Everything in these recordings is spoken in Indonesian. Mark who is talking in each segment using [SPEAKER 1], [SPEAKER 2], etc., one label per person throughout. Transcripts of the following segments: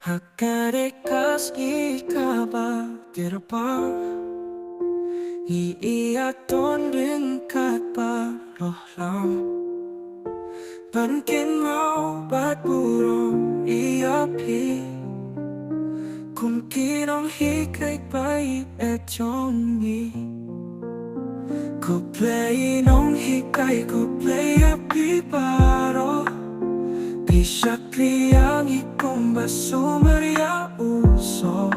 [SPEAKER 1] Hakare sngi ba dirba iiyak ton rin kat ba roh lam ban kin mau bat burom iaki kum ki nonghikai bai et jongi ko play nonghikai ko play api paro Pisakli ang ikumba sumaria uso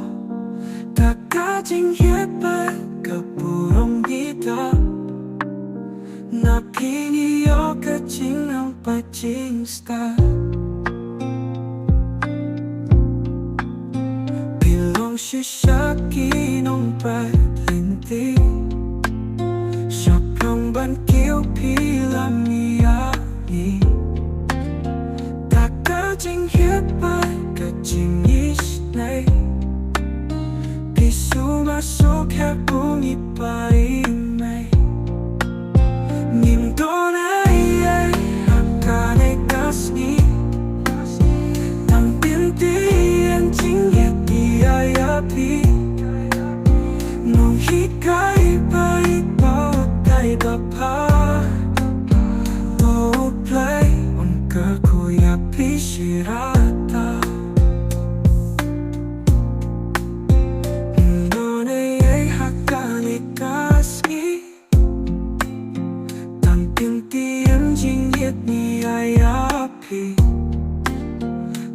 [SPEAKER 1] Takajing yepat kapurong kita Napiniyo kaching ang paching sta Pilong shisaki nung patlinti Siyapang bankiw pilang iaki Kajing hebat, kajing isnay Pisu masuk hapong ipaimay Nim donay ay hakane kasni Tang pintian jingyat iayapi Nonghikai ba ipaw tay bapa Oh play on kakuya Shirata Nonay ay hakane kasni Tampintian jingyat ni ayapi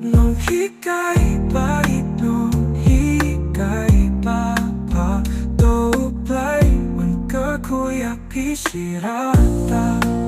[SPEAKER 1] Nonghikai ba nonghikai ba pa Doblay man kakuya Shirata